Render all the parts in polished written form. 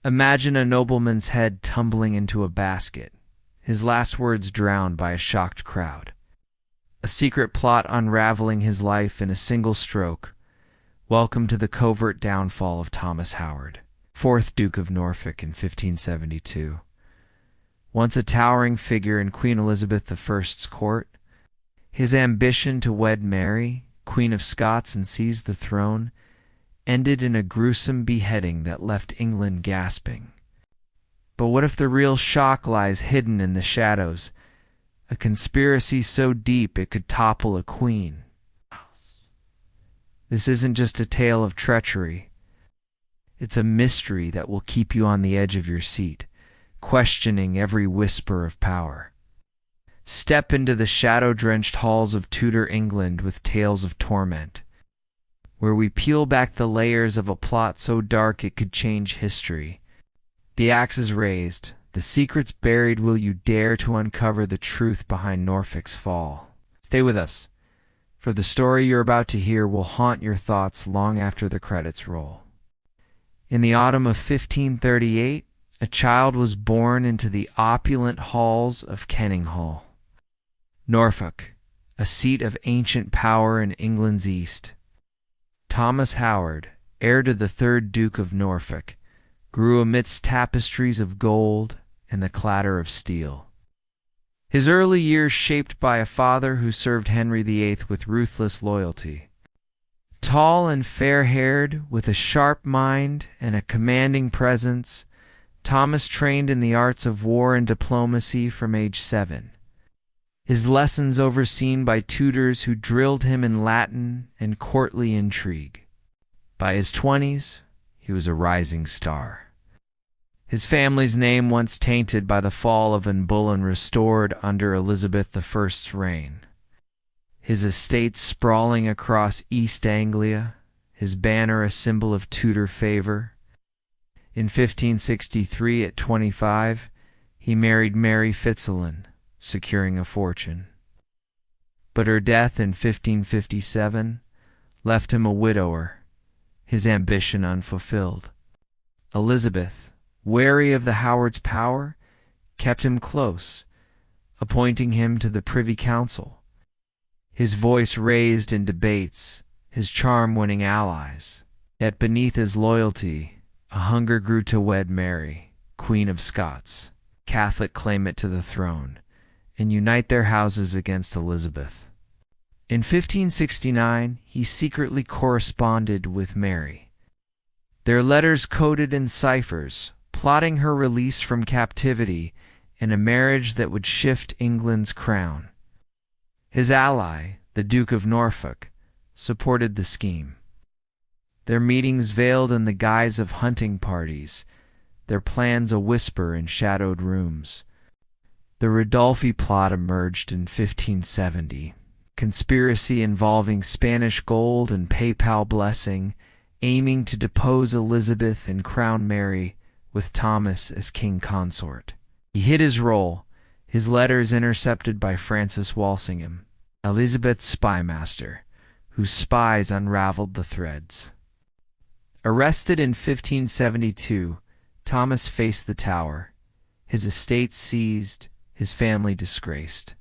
Imagine a nobleman's head tumbling into a basket, his last words drowned by a shocked crowd. A secret plot unraveling his life in a single stroke. Welcome to the covert downfall of Thomas Howard, 4th Duke of Norfolk in 1572. Once a towering figure in Queen Elizabeth I's court, his ambition to wed Mary, Queen of Scots, and seize the throne ended in a gruesome beheading that left England gasping. But what if the real shock lies hidden in the shadows, a conspiracy so deep it could topple a queen? This isn't just a tale of treachery. It's a mystery that will keep you on the edge of your seat, questioning every whisper of power. Step into the shadow-drenched halls of Tudor England with tales of torment, where we peel back the layers of a plot so dark it could change history. The axe is raised, the secrets buried. Will you dare to uncover the truth behind Norfolk's fall? Stay with us, for the story you're about to hear will haunt your thoughts long after the credits roll. In the autumn of 1538, a child was born into the opulent halls of Kenninghall, Norfolk, a seat of ancient power in England's east. Thomas Howard, heir to the 3rd Duke of Norfolk, grew amidst tapestries of gold and the clatter of steel. His early years shaped by a father who served Henry VIII with ruthless loyalty. Tall and fair-haired, with a sharp mind and a commanding presence, Thomas trained in the arts of war and diplomacy from age 7. His lessons overseen by tutors who drilled him in Latin and courtly intrigue. By his 20s, he was a rising star. His family's name, once tainted by the fall of Undone, restored under Elizabeth I's reign. His estate sprawling across East Anglia, his banner a symbol of Tudor favor. In 1563, at 25, he married Mary Fitzalan, securing a fortune. But her death in 1557 left him a widower, his ambition unfulfilled. Elizabeth, wary of the Howard's power, kept him close, appointing him to the Privy Council. His voice raised in debates, his charm winning allies. Yet beneath his loyalty, a hunger grew to wed Mary, Queen of Scots, Catholic claimant to the throne, and unite their houses against Elizabeth. In 1569, he secretly corresponded with Mary, their letters coded in ciphers, plotting her release from captivity and a marriage that would shift England's crown. His ally, the Duke of Norfolk, supported the scheme. Their meetings veiled in the guise of hunting parties, their plans a whisper in shadowed rooms. The Ridolfi plot emerged in 1570, conspiracy involving Spanish gold and papal blessing, aiming to depose Elizabeth and crown Mary with Thomas as king consort. He hid his role, his letters intercepted by Francis Walsingham, Elizabeth's spy master, whose spies unraveled the threads. Arrested in 1572, Thomas faced the Tower, his estate seized, his family disgraced.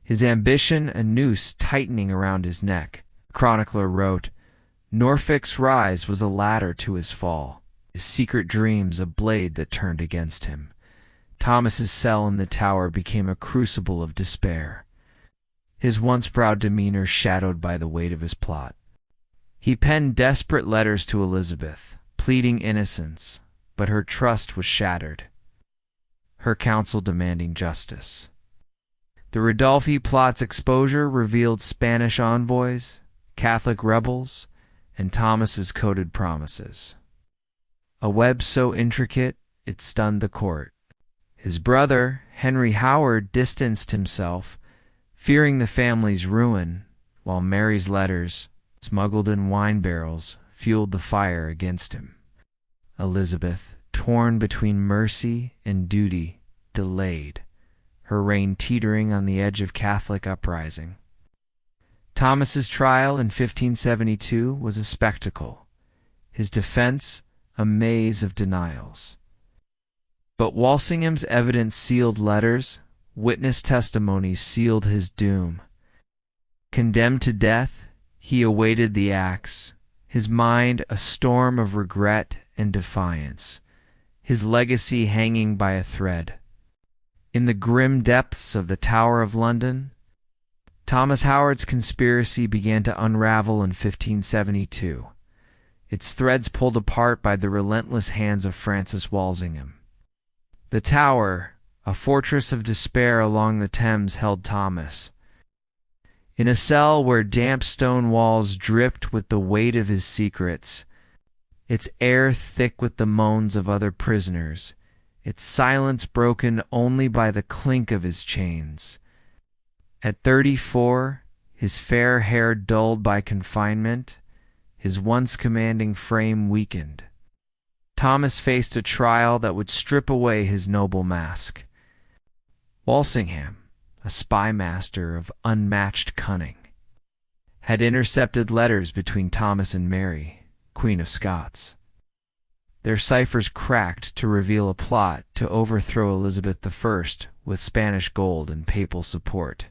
His ambition a noose tightening around his neck. A chronicler wrote, "Norfolk's rise was a ladder to his fall, his secret dreams a blade that turned against him." Thomas's cell in the Tower became a crucible of despair, his once proud demeanor shadowed by the weight of his plot. He penned desperate letters to Elizabeth, pleading innocence, but her trust was shattered, her counsel demanding justice. The Ridolfi plot's exposure revealed Spanish envoys, Catholic rebels, and Thomas's coded promises. A web so intricate it stunned the court. His brother, Henry Howard, distanced himself, fearing the family's ruin, while Mary's letters, smuggled in wine barrels, fueled the fire against him. Elizabeth, torn between mercy and duty, delayed, her reign teetering on the edge of Catholic uprising. Thomas's trial in 1572 was a spectacle, his defense a maze of denials. But Walsingham's evidence sealed letters, witness testimonies sealed his doom. Condemned to death, he awaited the axe, his mind a storm of regret and defiance, his legacy hanging by a thread. In the grim depths of the Tower of London, Thomas Howard's conspiracy began to unravel in 1572, its threads pulled apart by the relentless hands of Francis Walsingham. The Tower, a fortress of despair along the Thames, held Thomas. In a cell where damp stone walls dripped with the weight of his secrets, its air thick with the moans of other prisoners, its silence broken only by the clink of his chains. At 34, his fair hair dulled by confinement, his once commanding frame weakened, Thomas faced a trial that would strip away his noble mask. Walsingham, a spy master of unmatched cunning, had intercepted letters between Thomas and Mary, Queen of Scots. Their ciphers cracked to reveal a plot to overthrow Elizabeth I with Spanish gold and papal support.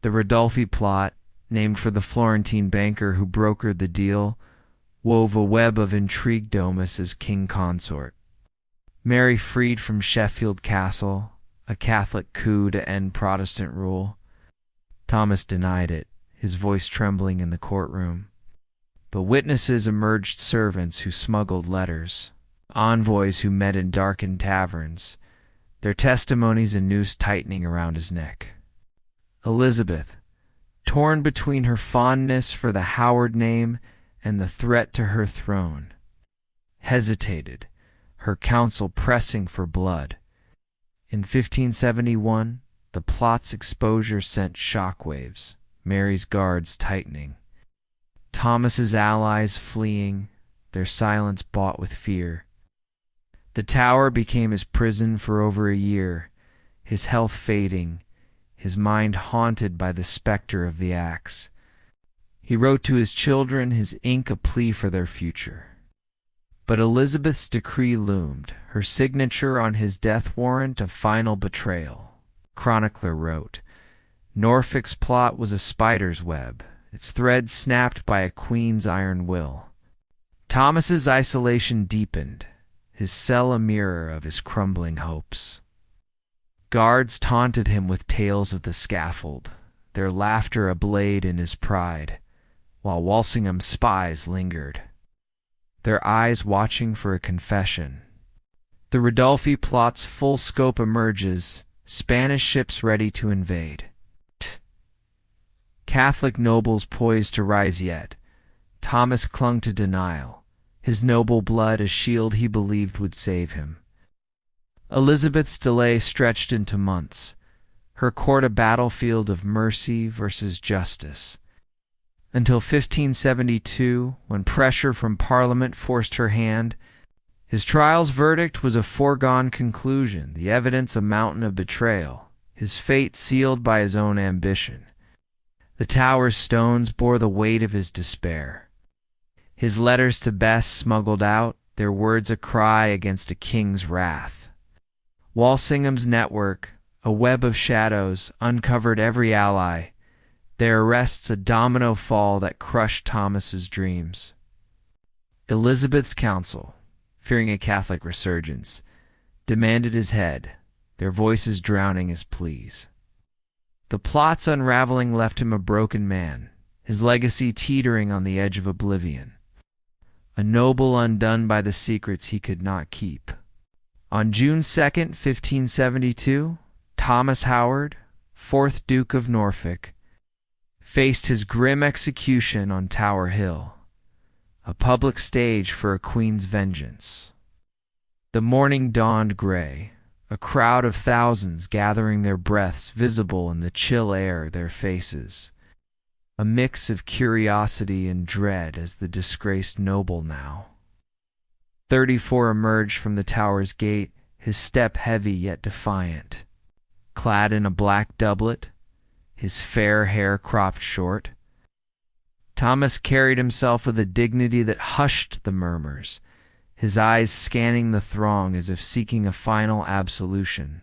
The Ridolfi plot, named for the Florentine banker who brokered the deal, wove a web of intrigue Domus as king consort. Mary freed from Sheffield Castle, a Catholic coup to end Protestant rule. Thomas denied it, his voice trembling in the courtroom. But witnesses emerged, servants who smuggled letters, envoys who met in darkened taverns, their testimonies a noose tightening around his neck. Elizabeth, torn between her fondness for the Howard name and the threat to her throne, hesitated, her counsel pressing for blood. In 1571, the plot's exposure sent shockwaves, Mary's guards tightening, Thomas's allies fleeing, their silence bought with fear. The Tower became his prison for over a year, his health fading, his mind haunted by the specter of the axe. He wrote to his children, his ink a plea for their future. But Elizabeth's decree loomed, her signature on his death warrant a final betrayal. Chronicler wrote, Norfolk's plot was a spider's web, its threads snapped by a queen's iron will. Thomas's isolation deepened, his cell a mirror of his crumbling hopes. Guards taunted him with tales of the scaffold, their laughter a blade in his pride, while Walsingham's spies lingered, their eyes watching for a confession. The Ridolfi plot's full scope emerges, Spanish ships ready to invade. Catholic nobles poised to rise yet. Thomas clung to denial, his noble blood a shield he believed would save him. Elizabeth's delay stretched into months, her court a battlefield of mercy versus justice, until 1572, when pressure from Parliament forced her hand. His trial's verdict was a foregone conclusion, the evidence a mountain of betrayal, his fate sealed by his own ambition. The Tower's stones bore the weight of his despair. His letters to Bess smuggled out, their words a cry against a king's wrath. Walsingham's network, a web of shadows, uncovered every ally, their arrests a domino fall that crushed Thomas's dreams. Elizabeth's council, fearing a Catholic resurgence, demanded his head, their voices drowning his pleas. The plot's unraveling left him a broken man, his legacy teetering on the edge of oblivion. A noble undone by the secrets he could not keep. On June 2nd, 1572, Thomas Howard, 4th Duke of Norfolk, faced his grim execution on Tower Hill, a public stage for a queen's vengeance. The morning dawned gray, a crowd of thousands gathering, their breaths visible in the chill air, their faces, a mix of curiosity and dread as the disgraced noble now. 34 emerged from the Tower's gate, his step heavy yet defiant. Clad in a black doublet, his fair hair cropped short, Thomas carried himself with a dignity that hushed the murmurs, his eyes scanning the throng as if seeking a final absolution.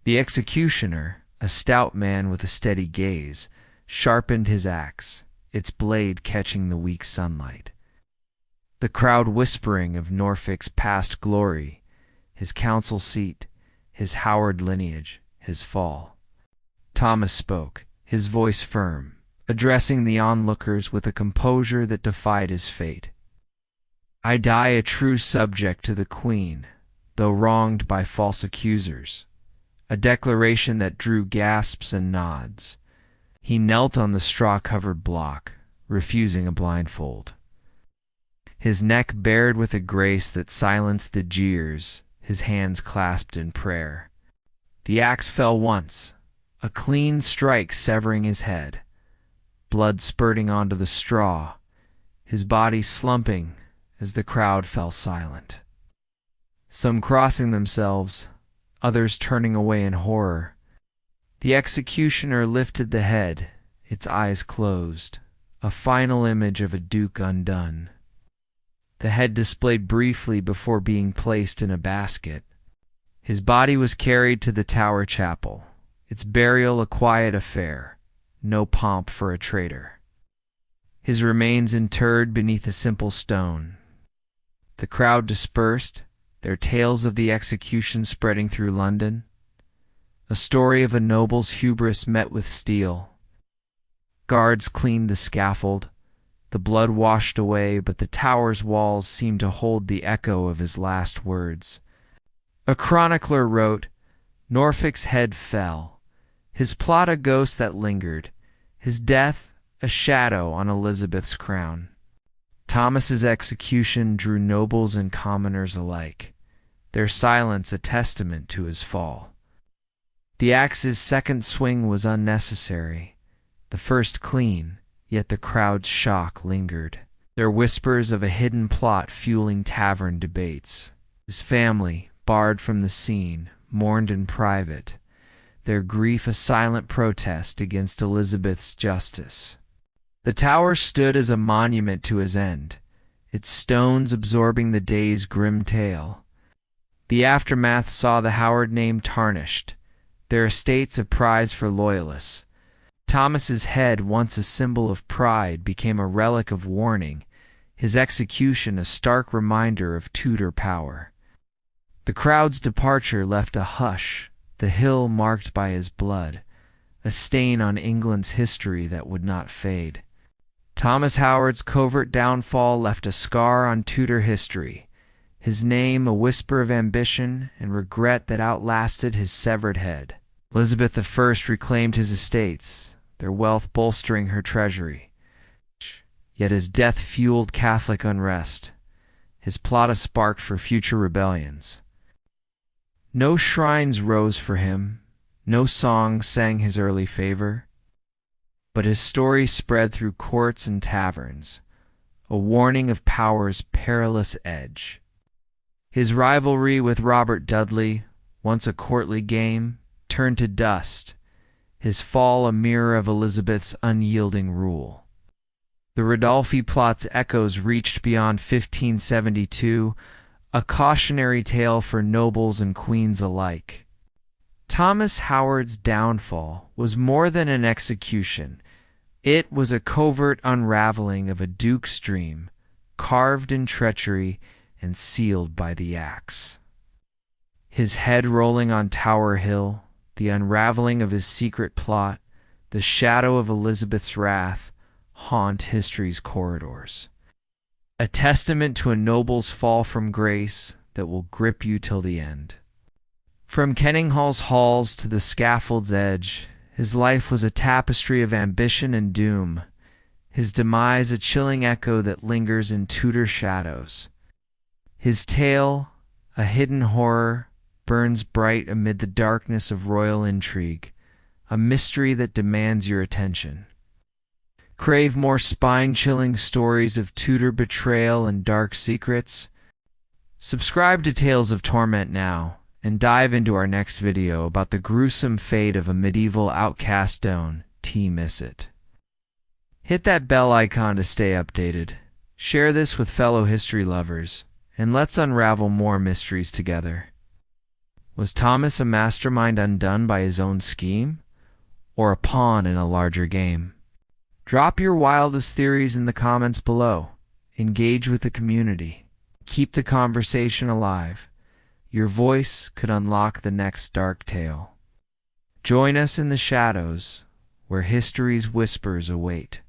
The executioner, a stout man with a steady gaze, sharpened his axe, its blade catching the weak sunlight. The crowd whispering of Norfolk's past glory, his council seat, his Howard lineage, his fall. Thomas spoke, his voice firm, addressing the onlookers with a composure that defied his fate. "I die a true subject to the Queen, though wronged by false accusers," a declaration that drew gasps and nods. He knelt on the straw-covered block, refusing a blindfold. His neck bared with a grace that silenced the jeers, his hands clasped in prayer. The axe fell once, a clean strike severing his head, blood spurting onto the straw, his body slumping as the crowd fell silent. Some crossing themselves, others turning away in horror. The executioner lifted the head, its eyes closed, a final image of a duke undone. The head displayed briefly before being placed in a basket. His body was carried to the Tower Chapel, its burial a quiet affair, no pomp for a traitor. His remains interred beneath a simple stone. The crowd dispersed, their tales of the execution spreading through London. A story of a noble's hubris met with steel. Guards cleaned the scaffold. The blood washed away, but the tower's walls seemed to hold the echo of his last words. A chronicler wrote, "Norfolk's head fell, his plot a ghost that lingered, his death a shadow on Elizabeth's crown." Thomas's execution drew nobles and commoners alike, their silence a testament to his fall. The axe's second swing was unnecessary, the first clean, yet the crowd's shock lingered. There whispers of a hidden plot fueling tavern debates. His family, barred from the scene, mourned in private, their grief a silent protest against Elizabeth's justice. The tower stood as a monument to his end, its stones absorbing the day's grim tale. The aftermath saw the Howard name tarnished, their estates a prize for loyalists. Thomas's head, once a symbol of pride, became a relic of warning, his execution a stark reminder of Tudor power. The crowd's departure left a hush, the hill marked by his blood, a stain on England's history that would not fade. Thomas Howard's covert downfall left a scar on Tudor history, his name a whisper of ambition and regret that outlasted his severed head. Elizabeth I reclaimed his estates, their wealth bolstering her treasury. Yet his death fueled Catholic unrest, his plot a spark for future rebellions. No shrines rose for him, no songs sang his early favor, but his story spread through courts and taverns, a warning of power's perilous edge. His rivalry with Robert Dudley, once a courtly game, turned to dust, his fall a mirror of Elizabeth's unyielding rule. The Ridolfi plot's echoes reached beyond 1572, a cautionary tale for nobles and queens alike. Thomas Howard's downfall was more than an execution. It was a covert unraveling of a duke's dream, carved in treachery and sealed by the axe. His head rolling on Tower Hill, the unraveling of his secret plot, the shadow of Elizabeth's wrath, haunt history's corridors. A testament to a noble's fall from grace that will grip you till the end. From Kenninghall's halls to the scaffold's edge, his life was a tapestry of ambition and doom, his demise a chilling echo that lingers in Tudor shadows. His tale, a hidden horror, burns bright amid the darkness of royal intrigue, a mystery that demands your attention. Crave more spine-chilling stories of Tudor betrayal and dark secrets? Subscribe to Tales of Torment now, and dive into our next video about the gruesome fate of a medieval outcast Don. Miss it. Hit that bell icon to stay updated. Share this with fellow history lovers, and let's unravel more mysteries together. Was Thomas a mastermind undone by his own scheme, or a pawn in a larger game? Drop your wildest theories in the comments below. Engage with the community. Keep the conversation alive. Your voice could unlock the next dark tale. Join us in the shadows, where history's whispers await.